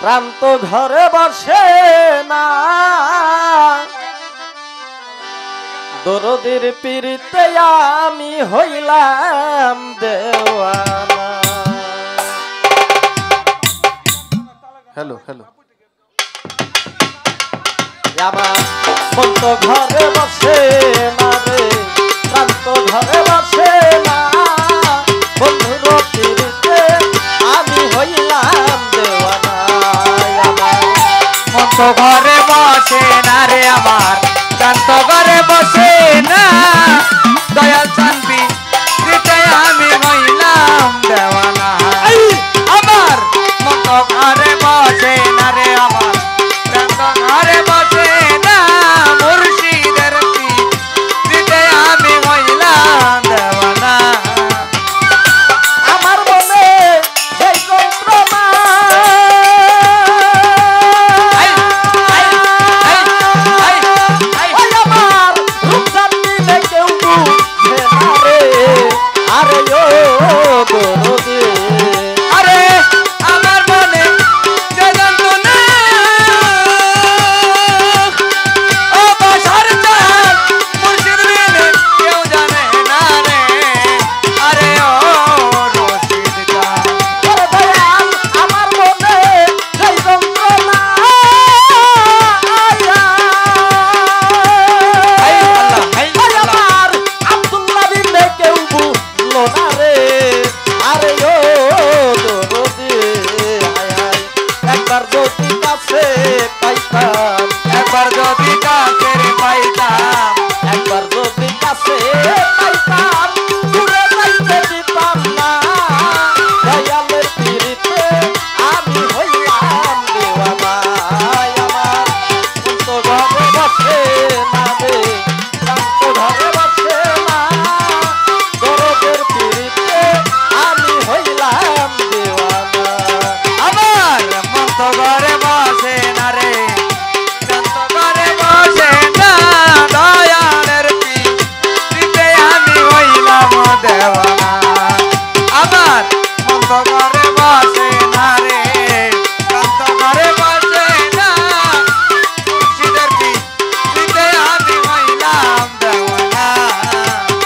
প্রাণ তো ঘরে বসে না, দরদির পীড়িতে আমি হইলাম দেওয়ানা। হ্যালো হ্যালো, আমার মন তো ঘরে বসে না রে, প্রাণ তো ঘরে বসে না, বন্ধুর পীড়িতে আমি হইলাম দেওয়ানা। আমার মন তো ঘরে বসে না রে, আমার প্রাণ তো ঘরে বসে না, দয়াল শান্তি দিতে আমি হইলাম দেওয়ানা। আমার মন তো ঘরে বসে না রে, আমার প্রাণ তো ঘরে বসে না, মুর্শিদের দিতে আমি হইলাম দেওয়ানা। আমার মনে সেই যন্ত্রণা, আমার রূপসান দিলে কেউ বুঝে না রে, আরে ও দরদে, আরে আমার মনে যে যন্ত্রণা, ও বাসার চাঁদ মুর্শিদ বিনে কেউ জানে না রে, আরে ও রশিদ চাঁদ। ওরে দয়াল আমার মনে সেই যন্ত্রণা, আমার আব্দুল্লাহ দিলে কেউ বুঝলো না রে, আরে ও দরদে, একবার যদি কাছে পাইতাম, একবার যদি কাছের পাইতাম, একবার যদি কাছে পাইতাম, দূরে যাইতে দিতাম না, দয়ালের পীড়িতে আমি হইলাম দেওয়ানা। আমার মন তো ঘরে বসে না রে, প্রাণ তো ঘরে বসে না, দরদের পীড়িতে আমি হইলাম দেওয়ানা। আমার মন তো ঘরে বসে না রে, প্রাণ তো ঘরে বসে না, দয়ালের দিতে আমি হইলাম দেওয়ানা। আমার মন তো ঘরে বসে না রে, প্রাণ তো ঘরে বসে না, মুর্শিদের দিতে আমি হইলাম দেওয়ানা।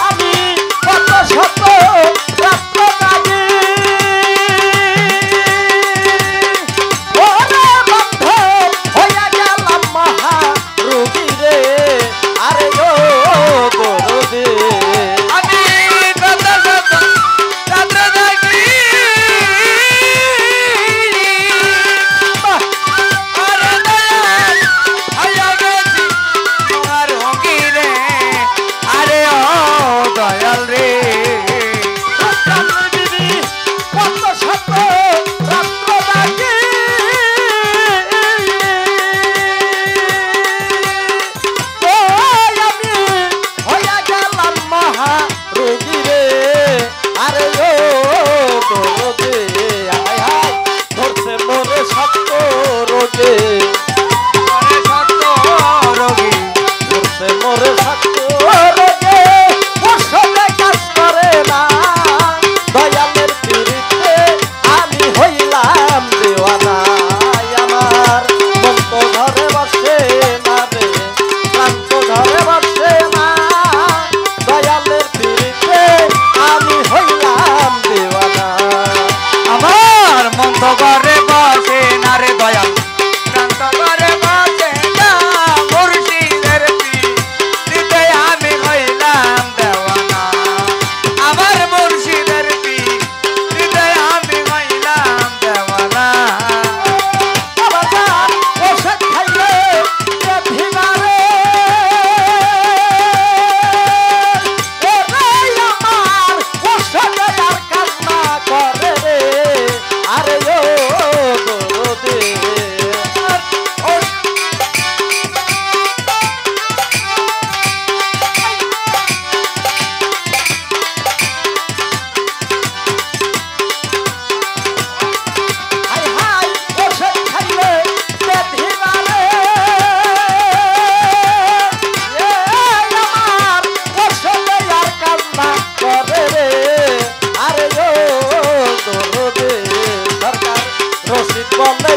আমি কত শত রাত্র জাগি, ওরে বন্ধু হইয়া গেলাম মহা রোগী রে, আরে ও দরদে, আমি কত শত রাত্র জাগি, আরে দয়াল হইয়া গেছি তোমার রোগী রে, আরে ও দয়াল রে। দিদি কত শত রাত্র জাগি, ওই আমি হইয়া গেলাম মহা রোগী রে, আরে ও দরদে, আয় হায় ধরছে মোরে শক্ত রোগে, আরে সত্য রোগী, ধরছে মোরে শক্ত রোগে, ওষুধে কাজ করে না, দয়ালের পীড়িতে আমি হইলাম দেওয়ানা। আমার মন তো ঘরে বসে না রে, প্রাণ তো ঘরে বসে না, দয়ালের পীড়িতে আমি হইলাম দেওয়ানা। আমার মন তো ঘরে বসে না রে দয়াল, প্রাণ তো ঘরে বসে না, মুর্শিদের দিতে আমি হইলাম দেওয়ানা। আমার মুর্শিদের দিতে আমি হইলাম দেওয়ানা। বাজার ওষুধ খাইলে ব্যাধি মারে, ওরে আমার ওষুধে আর কাজ না করে রে, আরে ও দরদে, হাই হাই ওষুধ খাইলে ব্যাধি মারে, আমার ওষুধে আর কাজ না করে রে, আরে ও দরদে, সরকার রশিদ বলে